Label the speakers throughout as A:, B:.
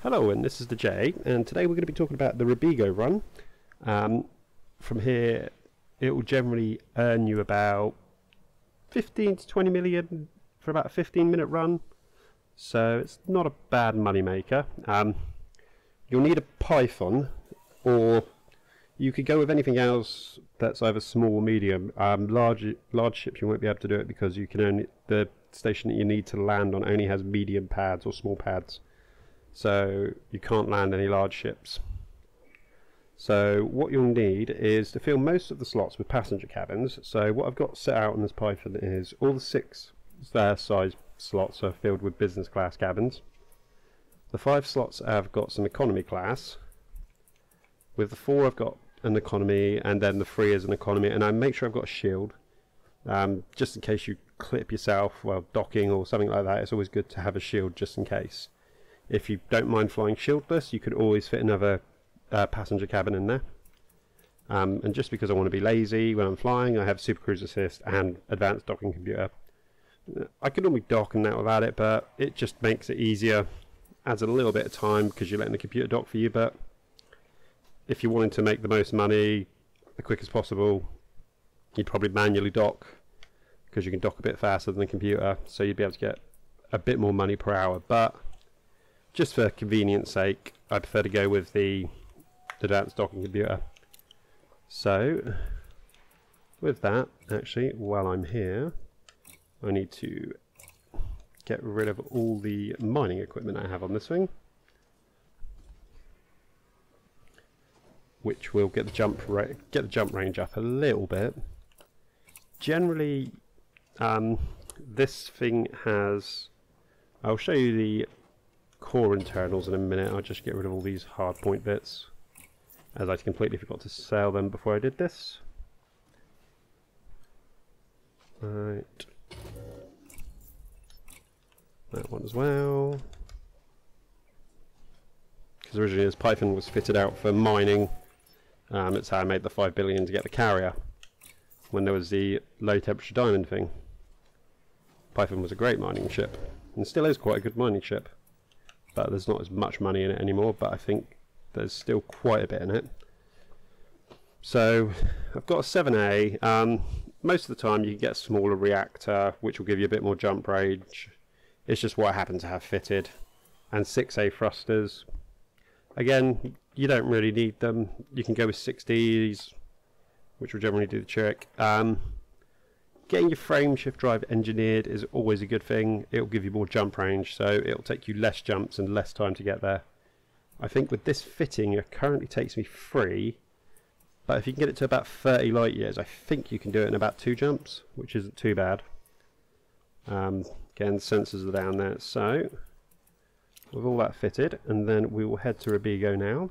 A: Hello, and this is the J, and today we're going to be talking about the robigo run. From here, it will generally earn you about 15 to 20 million for about a 15-minute run, so it's not a bad money maker. You'll need a Python, or you could go with anything else that's either small or medium. Large ships you won't be able to do it because you can only, the station that you need to land on only has medium pads or small pads. So you can't land any large ships. So what you'll need is to fill most of the slots with passenger cabins. So what I've got set out in this Python is all the 6 size slots are filled with business class cabins. The 5 slots have got some economy class. With the 4 I've got an economy, and then the 3 is an economy, and I make sure I've got a shield. Just in case you clip yourself while docking or something like that, it's always good to have a shield just in case. If you don't mind flying shieldless, you could always fit another passenger cabin in there. And just because I want to be lazy when I'm flying, I have Super Cruise Assist and Advanced Docking Computer. I could normally dock and that without it, but it just makes it easier. Adds a little bit of time because you're letting the computer dock for you, but if you're wanting to make the most money the quickest possible, you'd probably manually dock because you can dock a bit faster than the computer, so you'd be able to get a bit more money per hour. But just for convenience sake, I prefer to go with the Advanced Docking Computer. So with that, actually, while I'm here, I need to get rid of all the mining equipment I have on this thing, which will get the jump range up a little bit. Generally, this thing has, I'll show you the core internals in a minute. I'll just get rid of all these hard point bits, as I completely forgot to sell them before I did this. Right, that one as well, because originally this Python was fitted out for mining. It's how I made the 5 billion to get the carrier when there was the low temperature diamond thing. Python was a great mining ship, and still is quite a good mining ship, but there's not as much money in it anymore, but I think there's still quite a bit in it. So I've got a 7A. Most of the time you can get a smaller reactor, which will give you a bit more jump range. It's just what I happen to have fitted. And 6A thrusters. Again, you don't really need them. You can go with 6Ds, which will generally do the trick. Getting your frame shift drive engineered is always a good thing. It'll give you more jump range, so it'll take you less jumps and less time to get there. I think with this fitting, it currently takes me 3, but if you can get it to about 30 light years, I think you can do it in about 2 jumps, which isn't too bad. Again, sensors are down there, so with all that fitted, and then we will head to robigo now,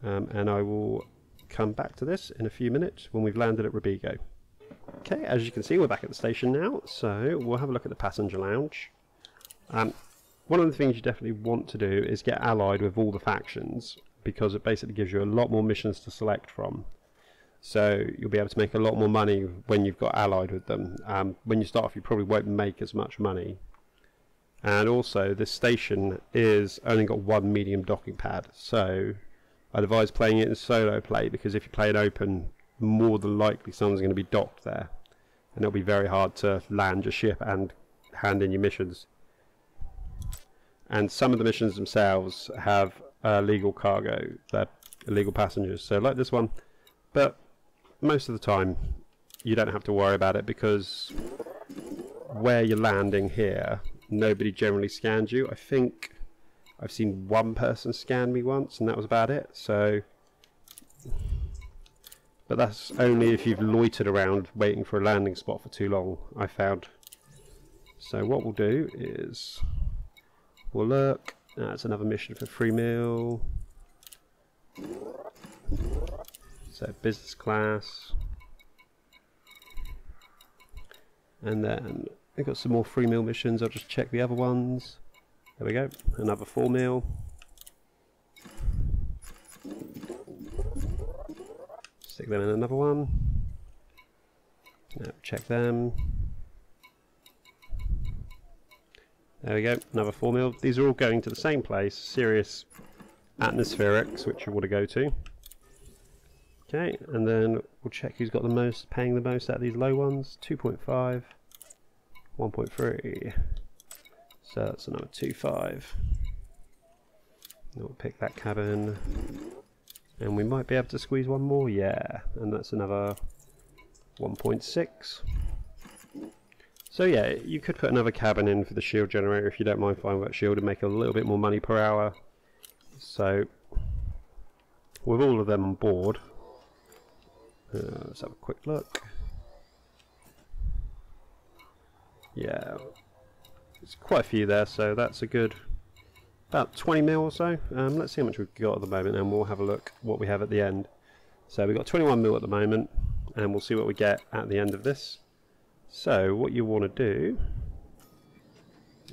A: and I will come back to this in a few minutes when we've landed at robigo. Okay, as you can see, we're back at the station now, so we'll have a look at the passenger lounge. One of the things you definitely want to do is get allied with all the factions, because it basically gives you a lot more missions to select from. So you'll be able to make a lot more money when you've got allied with them. When you start off, you probably won't make as much money. And also, this station is only got 1 medium docking pad, so I'd advise playing it in solo play, because if you play it open, more than likely someone's going to be docked there, and it'll be very hard to land your ship and hand in your missions. And some of the missions themselves have illegal cargo, they're illegal passengers, so like this one, but most of the time you don't have to worry about it, because where you're landing here, nobody generally scans you. I think I've seen one person scan me once, and that was about it. So, but that's only if you've loitered around waiting for a landing spot for too long, I found. So what we'll do is we'll look. That's another mission for 3 mil. So business class, and then we've got some more 3 mil missions. I'll just check the other ones. There we go, another 4 mil. Stick them in another one. Now check them. There we go, another 4 mil. These are all going to the same place, Sirius Atmospherics, which you want to go to. Okay, and then we'll check who's got the most, paying the most out of these low ones. 2.5, 1.3. So that's another 2.5. We'll pick that cabin. And we might be able to squeeze one more, yeah. And that's another 1.6. So yeah, you could put another cabin in for the shield generator if you don't mind firework shield and make a little bit more money per hour. So, with all of them on board, let's have a quick look. Yeah, there's quite a few there, so that's a good, about 20 mil or so. Let's see how much we've got at the moment and we'll have a look what we have at the end. So we've got 21 mil at the moment and we'll see what we get at the end of this. So what you want to do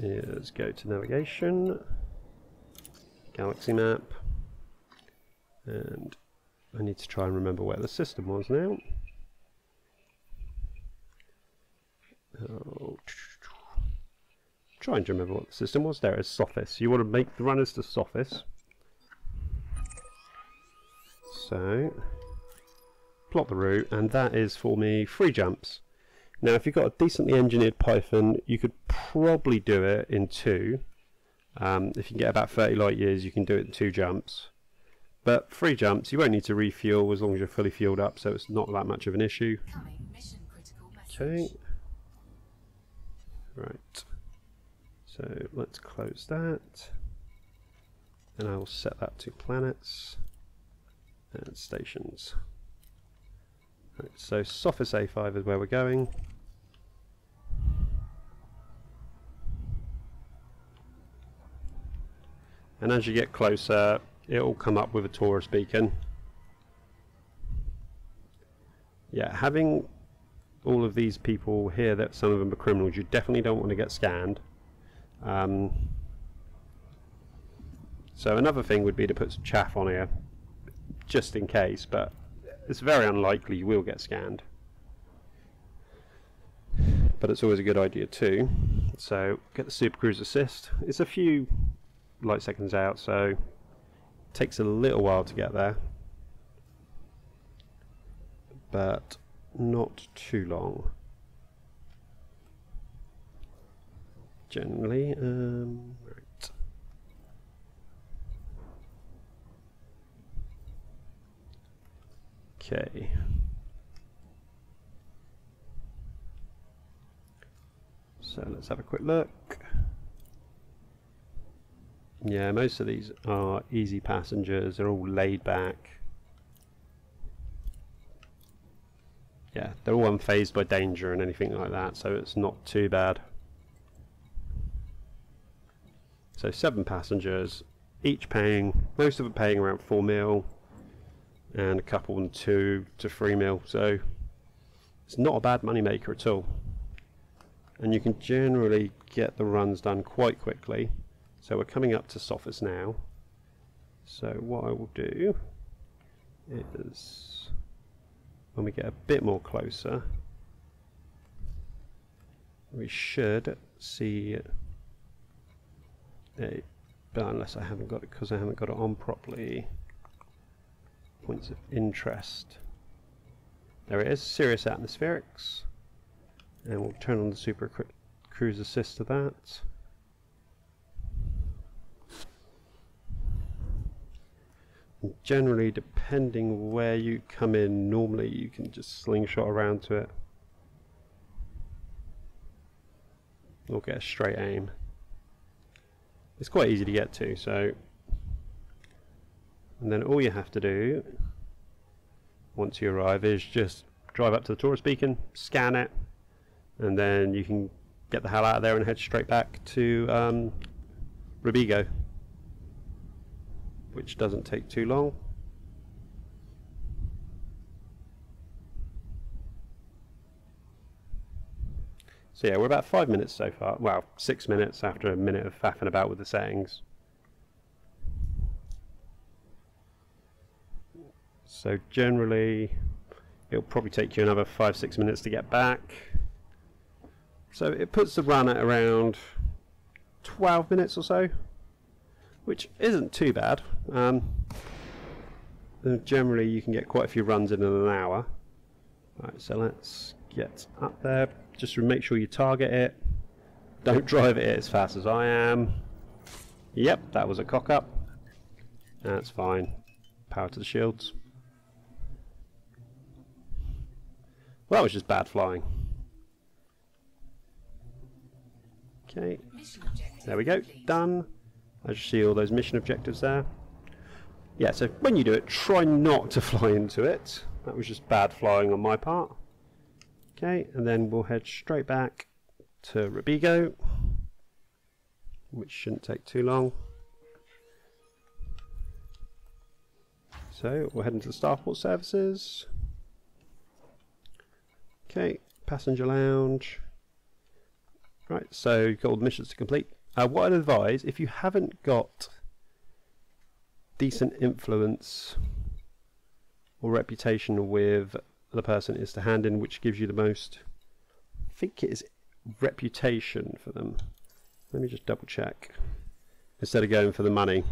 A: is go to navigation, galaxy map, and I need to try and remember where the system was now. Oh, trying to remember what the system was. There is Sophis. You want to make the runners to Sophis. So plot the route, and that is for me 3 jumps. Now if you've got a decently engineered Python, you could probably do it in 2. If you can get about 30 light years, you can do it in 2 jumps. But 3 jumps, you won't need to refuel as long as you're fully fueled up, so it's not that much of an issue. Okay. Right. So let's close that. And I will set that to planets and stations. Right, so Sophis A5 is where we're going. And as you get closer, it will come up with a Taurus beacon. Yeah, having all of these people here, that some of them are criminals, you definitely don't want to get scanned. So another thing would be to put some chaff on here, just in case, but it's very unlikely you will get scanned. But it's always a good idea too. So get the Super Cruise assist. It's a few light seconds out, so it takes a little while to get there, but not too long generally. Right. Okay. So let's have a quick look. Yeah, most of these are easy passengers, they're all laid back. Yeah, they're all unfazed by danger and anything like that, so it's not too bad. So 7 passengers, each paying, most of them paying around 4 mil, and a couple in 2 to 3 mil, so it's not a bad money maker at all. And you can generally get the runs done quite quickly. So we're coming up to Sophis now. So what I will do is, when we get a bit more closer, we should see a, but unless I haven't got it, because I haven't got it on properly, points of interest. There it is, Sirius Atmospherics, and we'll turn on the Super Cruise assist to that. Generally, depending where you come in, normally you can just slingshot around to it or get a straight aim. It's quite easy to get to, so, and then all you have to do once you arrive is just drive up to the Taurus beacon, scan it, and then you can get the hell out of there and head straight back to Robigo, which doesn't take too long. So yeah, we're about 5 minutes so far. Well, 6 minutes after a minute of faffing about with the settings. So generally, it'll probably take you another 5-6 minutes to get back. So it puts the run at around 12 minutes or so, which isn't too bad. Generally you can get quite a few runs in an hour. Right, so let's get up there. Just make sure you target it. Don't drive it as fast as I am. Yep, that was a cock up. That's fine. Power to the shields. Well, that was just bad flying. Okay, there we go, done. As you see all those mission objectives there. Yeah, so when you do it, try not to fly into it. That was just bad flying on my part. Okay, and then we'll head straight back to Robigo, which shouldn't take too long. So we'll head into the starport services. Okay, passenger lounge. Right, so you've got all the missions to complete. What I'd advise, if you haven't got decent influence or reputation with the person, is to hand in which gives you the most. I think it is reputation for them. Let me just double check instead of going for the money,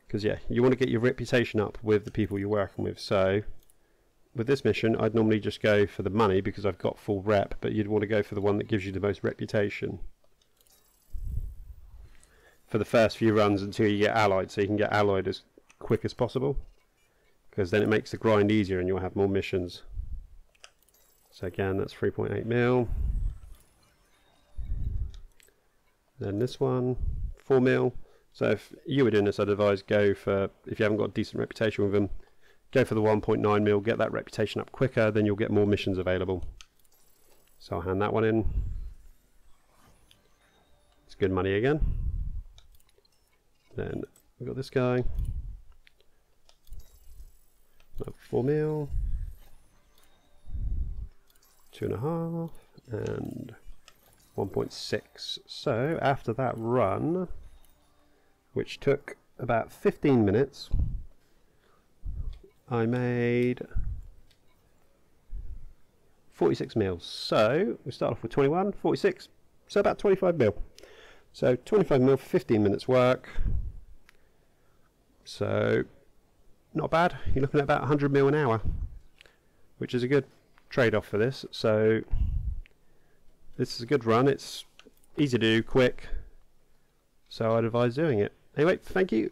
A: because yeah, you want to get your reputation up with the people you're working with. So with this mission I'd normally just go for the money because I've got full rep, but you'd want to go for the one that gives you the most reputation for the first few runs until you get allied, so you can get allied as quick as possible, because then it makes the grind easier and you'll have more missions. So again, that's 3.8 mil. Then this one, 4 mil. So if you were doing this, I'd advise go for, if you haven't got a decent reputation with them, go for the 1.9 mil, get that reputation up quicker, then you'll get more missions available. So I'll hand that one in. It's good money again. Then we've got this guy. 4 mil. 2.5 and 1.6. So after that run, which took about 15 minutes, I made 46 mils. So we start off with 21, 46, so about 25 mil. So 25 mil for 15 minutes work. So not bad. You're looking at about 100 mil an hour, which is a good trade-off for this. So this is a good run. It's easy to do, quick. So I'd advise doing it. Anyway, thank you.